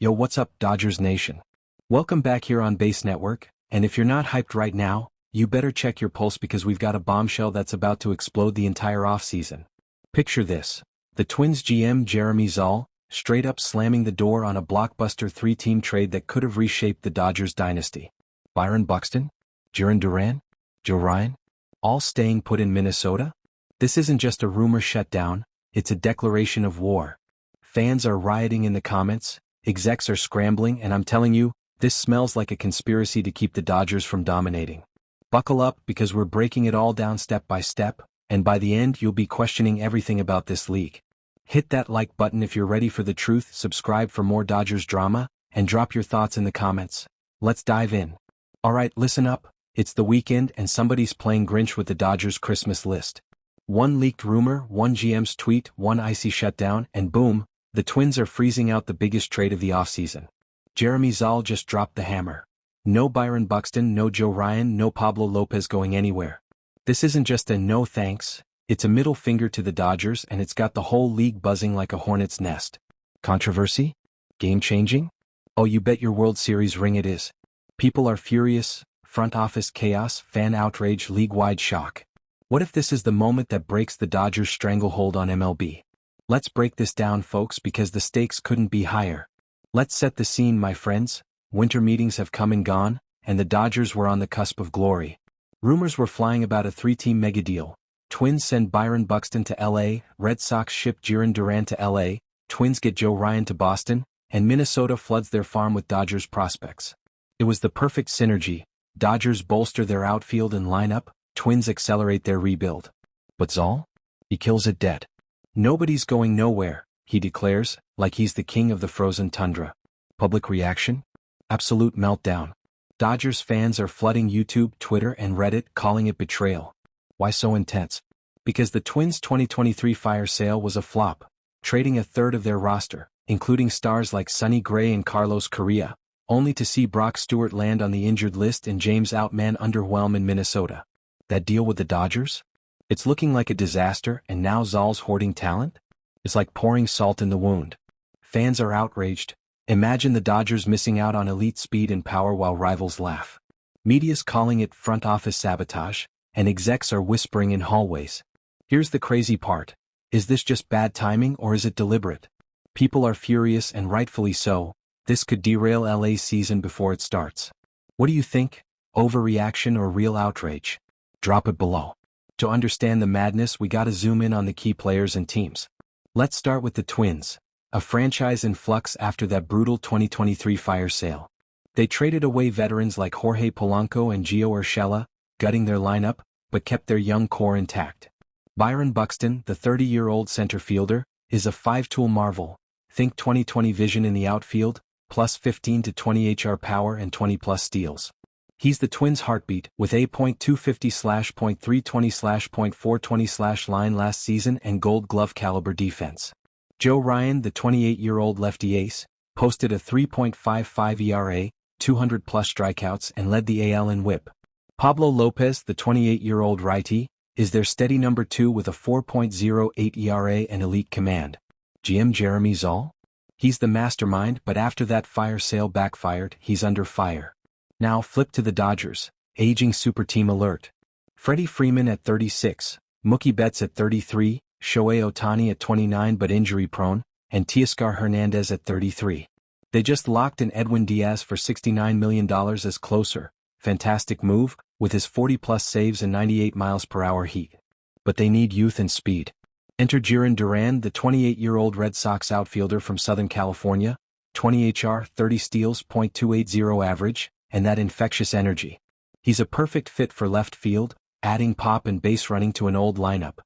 Yo, what's up, Dodgers Nation? Welcome back here on Base Network, and if you're not hyped right now, you better check your pulse because we've got a bombshell that's about to explode the entire offseason. Picture this: the Twins GM Jeremy Zoll, straight up slamming the door on a blockbuster three-team trade that could have reshaped the Dodgers dynasty. Byron Buxton, Jarren Duran, Joe Ryan, all staying put in Minnesota? This isn't just a rumor shutdown, it's a declaration of war. Fans are rioting in the comments, execs are scrambling, and I'm telling you, this smells like a conspiracy to keep the Dodgers from dominating. Buckle up because we're breaking it all down step by step, and by the end you'll be questioning everything about this league. Hit that like button if you're ready for the truth, subscribe for more Dodgers drama, and drop your thoughts in the comments. Let's dive in. Alright, listen up, it's the weekend and somebody's playing Grinch with the Dodgers Christmas list. One leaked rumor, one GM's tweet, one icy shutdown, and boom, the Twins are freezing out the biggest trade of the offseason. Jeremy Zoll just dropped the hammer. No Byron Buxton, no Joe Ryan, no Pablo Lopez going anywhere. This isn't just a no thanks, it's a middle finger to the Dodgers, and it's got the whole league buzzing like a hornet's nest. Controversy? Game-changing? Oh, you bet your World Series ring it is. People are furious, front office chaos, fan outrage, league-wide shock. What if this is the moment that breaks the Dodgers' stranglehold on MLB? Let's break this down, folks, because the stakes couldn't be higher. Let's set the scene, my friends. Winter meetings have come and gone, and the Dodgers were on the cusp of glory. Rumors were flying about a three-team megadeal. Twins send Byron Buxton to LA, Red Sox ship Jarren Duran to LA, Twins get Joe Ryan to Boston, and Minnesota floods their farm with Dodgers prospects. It was the perfect synergy. Dodgers bolster their outfield and lineup, Twins accelerate their rebuild. But Zoll? He kills it dead. Nobody's going nowhere, he declares, like he's the king of the frozen tundra. Public reaction? Absolute meltdown. Dodgers fans are flooding YouTube, Twitter, and Reddit, calling it betrayal. Why so intense? Because the Twins' 2023 fire sale was a flop, trading a third of their roster, including stars like Sonny Gray and Carlos Correa, only to see Brock Stewart land on the injured list and James Outman underwhelm in Minnesota. That deal with the Dodgers? It's looking like a disaster, and now Zoll's hoarding talent? It's like pouring salt in the wound. Fans are outraged. Imagine the Dodgers missing out on elite speed and power while rivals laugh. Media's calling it front office sabotage, and execs are whispering in hallways. Here's the crazy part. Is this just bad timing or is it deliberate? People are furious, and rightfully so. This could derail LA's season before it starts. What do you think? Overreaction or real outrage? Drop it below. To understand the madness, we gotta zoom in on the key players and teams. Let's start with the Twins, a franchise in flux after that brutal 2023 fire sale. They traded away veterans like Jorge Polanco and Gio Urshela, gutting their lineup, but kept their young core intact. Byron Buxton, the 30-year-old center fielder, is a five-tool marvel. Think 20/20 vision in the outfield, plus 15 to 20 HR power and 20+ steals. He's the Twins' heartbeat, with a .250/.320/.420/line last season and Gold Glove caliber defense. Joe Ryan, the 28-year-old lefty ace, posted a 3.55 ERA, 200+ strikeouts, and led the AL in WHIP. Pablo Lopez, the 28-year-old righty, is their steady number 2 with a 4.08 ERA and elite command. GM Jeremy Zoll? He's the mastermind, but after that fire sale backfired, he's under fire. Now flip to the Dodgers, aging super team alert. Freddie Freeman at 36, Mookie Betts at 33, Shohei Ohtani at 29 but injury-prone, and Teoscar Hernandez at 33. They just locked in Edwin Diaz for $69 million as closer. Fantastic move, with his 40+ saves and 98 mph heat. But they need youth and speed. Enter Jarren Duran, the 28-year-old Red Sox outfielder from Southern California, 20 HR, 30 steals, .280 average, and that infectious energy. He's a perfect fit for left field, adding pop and base running to an old lineup.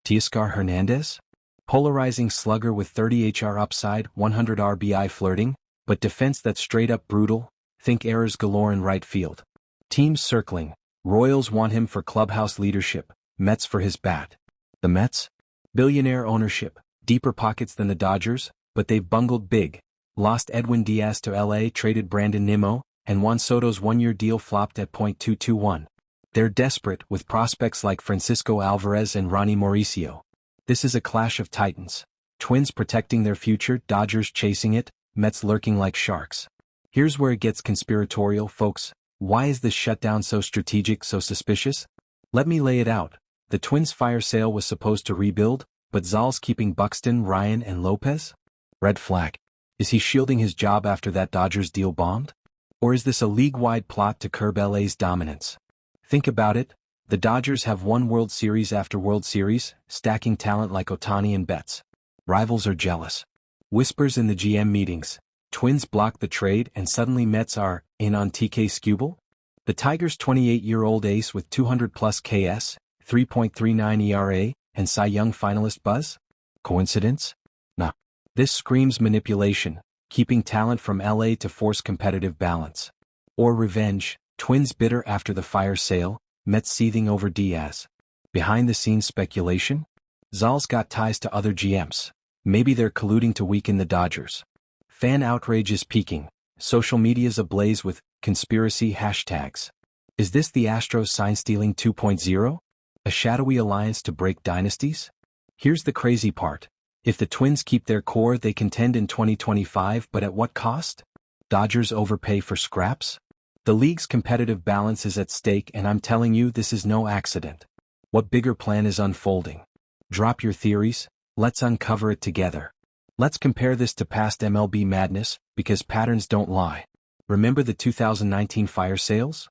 Teoscar Hernandez? Polarizing slugger with 30 HR upside, 100 RBI flirting, but defense that's straight up brutal. Think errors galore in right field. Teams circling. Royals want him for clubhouse leadership, Mets for his bat. The Mets? Billionaire ownership, deeper pockets than the Dodgers, but they've bungled big. Lost Edwin Diaz to LA, traded Brandon Nimmo, and Juan Soto's one-year deal flopped at .221. They're desperate, with prospects like Francisco Alvarez and Ronnie Mauricio. This is a clash of titans. Twins protecting their future, Dodgers chasing it, Mets lurking like sharks. Here's where it gets conspiratorial, folks. Why is this shutdown so strategic, so suspicious? Let me lay it out. The Twins' fire sale was supposed to rebuild, but Zal's keeping Buxton, Ryan, and Lopez? Red flag. Is he shielding his job after that Dodgers deal bombed? Or is this a league-wide plot to curb LA's dominance? Think about it. The Dodgers have won World Series after World Series, stacking talent like Ohtani and Betts. Rivals are jealous. Whispers in the GM meetings. Twins block the trade and suddenly Mets are in on TK Skubal? The Tigers' 28-year-old ace with 200-plus KS, 3.39 ERA, and Cy Young finalist buzz? Coincidence? Nah. This screams manipulation, keeping talent from LA to force competitive balance. Or revenge, Twins bitter after the fire sale, Mets seething over Diaz. Behind-the-scenes speculation? Zal's got ties to other GMs. Maybe they're colluding to weaken the Dodgers. Fan outrage is peaking. Social media's ablaze with conspiracy hashtags. Is this the Astros sign-stealing 2.0? A shadowy alliance to break dynasties? Here's the crazy part. If the Twins keep their core, they contend in 2025, but at what cost? Dodgers overpay for scraps? The league's competitive balance is at stake, and I'm telling you, this is no accident. What bigger plan is unfolding? Drop your theories, let's uncover it together. Let's compare this to past MLB madness, because patterns don't lie. Remember the 2019 fire sales?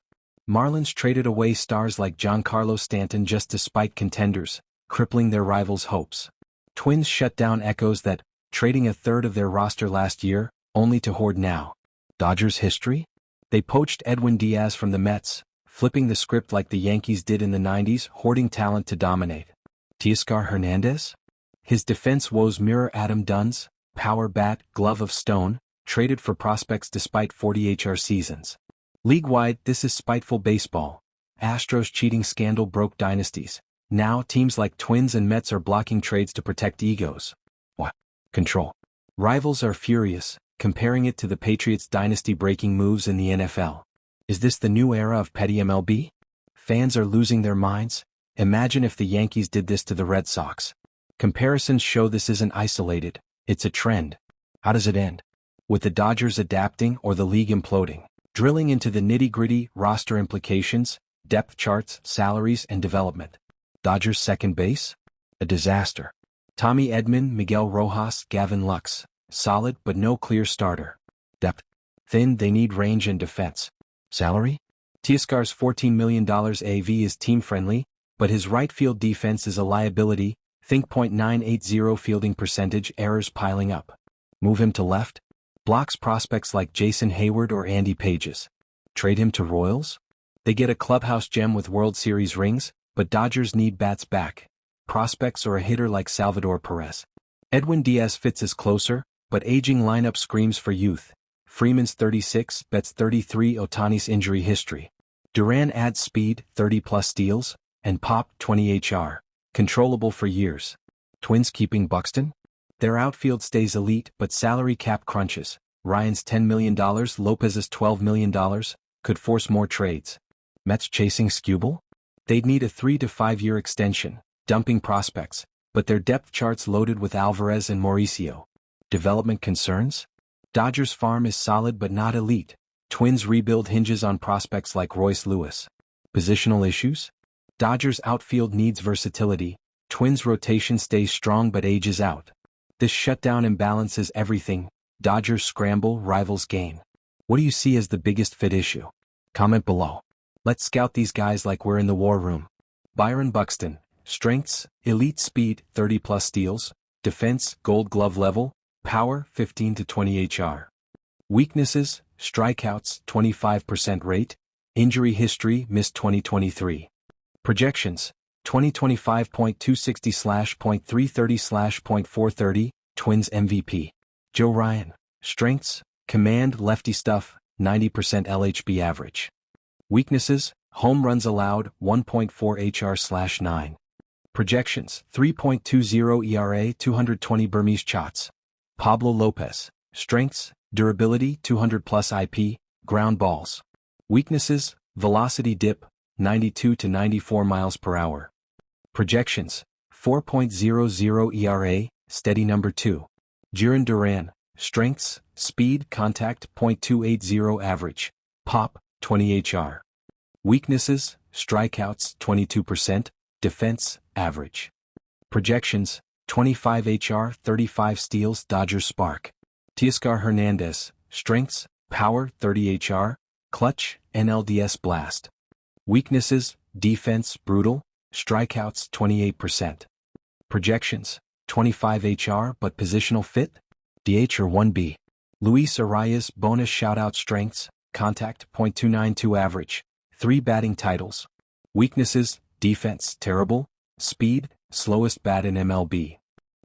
Marlins traded away stars like Giancarlo Stanton just to spite contenders, crippling their rivals' hopes. Twins shut down echoes that, trading a third of their roster last year, only to hoard now. Dodgers history? They poached Edwin Diaz from the Mets, flipping the script like the Yankees did in the 90s, hoarding talent to dominate. Teoscar Hernandez? His defense woes mirror Adam Dunn's, power bat, glove of stone, traded for prospects despite 40 HR seasons. League-wide, this is spiteful baseball. Astros cheating scandal broke dynasties. Now teams like Twins and Mets are blocking trades to protect egos. What? Control. Rivals are furious, comparing it to the Patriots' dynasty-breaking moves in the NFL. Is this the new era of petty MLB? Fans are losing their minds. Imagine if the Yankees did this to the Red Sox. Comparisons show this isn't isolated, it's a trend. How does it end? With the Dodgers adapting or the league imploding? Drilling into the nitty-gritty, roster implications, depth charts, salaries, and development. Dodgers second base? A disaster. Tommy Edman, Miguel Rojas, Gavin Lux. Solid but no clear starter. Depth? Thin, they need range and defense. Salary? Teoscar's $14 million AV is team-friendly, but his right field defense is a liability. Think .980 fielding percentage, errors piling up. Move him to left? Blocks prospects like Jason Hayward or Andy Pages. Trade him to Royals? They get a clubhouse gem with World Series rings, but Dodgers need bats back. Prospects or a hitter like Salvador Perez. Edwin Diaz fits as closer, but aging lineup screams for youth. Freeman's 36, Betts 33, Ohtani's injury history. Duran adds speed, 30-plus steals, and pop, 20 HR. Controllable for years. Twins keeping Buxton? Their outfield stays elite, but salary cap crunches. Ryan's $10 million, Lopez's $12 million, could force more trades. Mets chasing Skubal? They'd need a 3 to 5 year extension, dumping prospects, but their depth chart's loaded with Alvarez and Mauricio. Development concerns? Dodgers farm is solid but not elite. Twins rebuild hinges on prospects like Royce Lewis. Positional issues? Dodgers outfield needs versatility. Twins rotation stays strong but ages out. This shutdown imbalances everything. Dodgers scramble, rivals gain. What do you see as the biggest fit issue? Comment below. Let's scout these guys like we're in the war room. Byron Buxton. Strengths, elite speed, 30-plus steals. Defense, gold glove level. Power, 15 to 20 HR. Weaknesses, strikeouts, 25% rate. Injury history, missed 2023. Projections, 2025.260/.330/.430, Twins MVP. Joe Ryan. Strengths, command, lefty stuff, 90% LHB average. Weaknesses, home runs allowed, 1.4 HR/9. Projections, 3.20 ERA, 220 Burmese shots. Pablo Lopez. Strengths, durability, 200-plus IP, ground balls. Weaknesses, velocity dip, 92 to 94 miles per hour. Projections, 4.00 ERA, steady number 2. Jiren Duran. Strengths, Speed, contact, .280 average. Pop, 20 HR. Weaknesses, strikeouts, 22%, defense, average. Projections, 25 HR, 35 steals, Dodgers spark. Teoscar Hernandez, strengths, power, 30 HR, clutch, NLDS blast. Weaknesses, defense, brutal, strikeouts, 28%. Projections, 25 HR but positional fit, DH or 1B. Luis Arias bonus shoutout strengths, contact, .292 average, 3 batting titles. Weaknesses, defense, terrible, speed, slowest bat in MLB.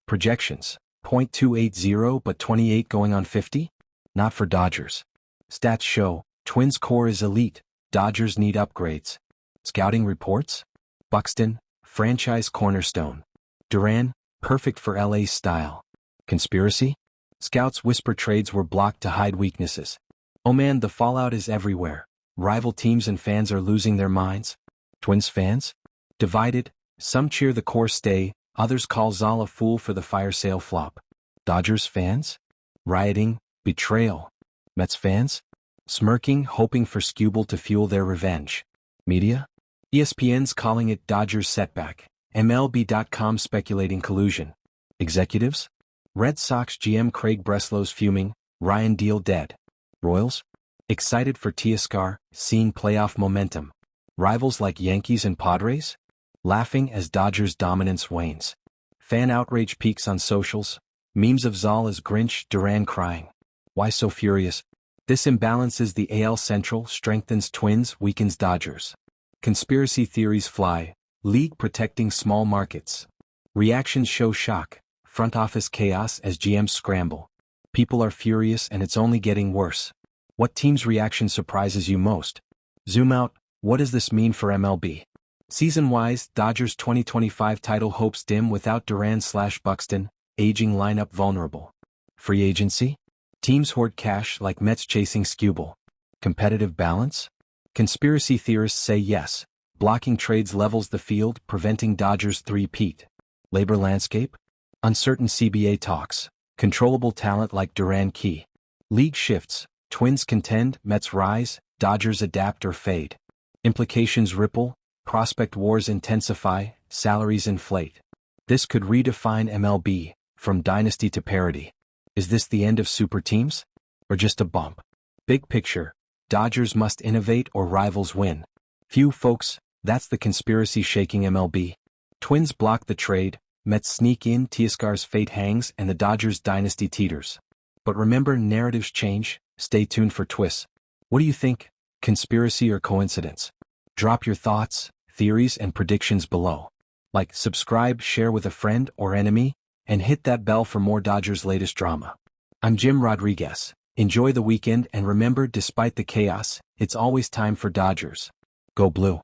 Projections, .280 but 28 going on 50? Not for Dodgers. Stats show, Twins core is elite, Dodgers need upgrades. Scouting reports? Buxton, franchise cornerstone. Duran, perfect for LA's style. Conspiracy? Scouts whisper trades were blocked to hide weaknesses. Oh man, the fallout is everywhere. Rival teams and fans are losing their minds. Twins fans? Divided, some cheer the core stay, others call Zal a fool for the fire sale flop. Dodgers fans? Rioting, betrayal. Mets fans? Smirking, hoping for Skubal to fuel their revenge. Media? ESPN's calling it Dodgers setback. MLB.com speculating collusion. Executives? Red Sox GM Craig Breslow's fuming, Ryan Deal dead. Royals? Excited for Teoscar, seeing playoff momentum. Rivals like Yankees and Padres? Laughing as Dodgers' dominance wanes. Fan outrage peaks on socials. Memes of Zal as Grinch, Duran crying. Why so furious? This imbalances the AL Central, strengthens Twins, weakens Dodgers. Conspiracy theories fly. League protecting small markets. Reactions show shock. Front office chaos as GMs scramble. People are furious and it's only getting worse. What team's reaction surprises you most? Zoom out, what does this mean for MLB? Season-wise, Dodgers 2025 title hopes dim without Duran/Buxton, aging lineup vulnerable. Free agency? Teams hoard cash like Mets chasing Skubal. Competitive balance? Conspiracy theorists say yes. Blocking trades levels the field, preventing Dodgers three-peat. Labor landscape? Uncertain CBA talks. Controllable talent like Duran key. League shifts. Twins contend, Mets rise, Dodgers adapt or fade. Implications ripple. Prospect wars intensify, salaries inflate. This could redefine MLB, from dynasty to parity. Is this the end of super teams? Or just a bump? Big picture, Dodgers must innovate or rivals win. Few folks, that's the conspiracy shaking MLB. Twins block the trade, Mets sneak in, Teoscar's fate hangs and the Dodgers dynasty teeters. But remember, narratives change, stay tuned for twists. What do you think? Conspiracy or coincidence? Drop your thoughts, theories and predictions below. Like, subscribe, share with a friend or enemy, and hit that bell for more Dodgers latest drama. I'm Jim Rodriguez. Enjoy the weekend and remember, despite the chaos, it's always time for Dodgers. Go Blue.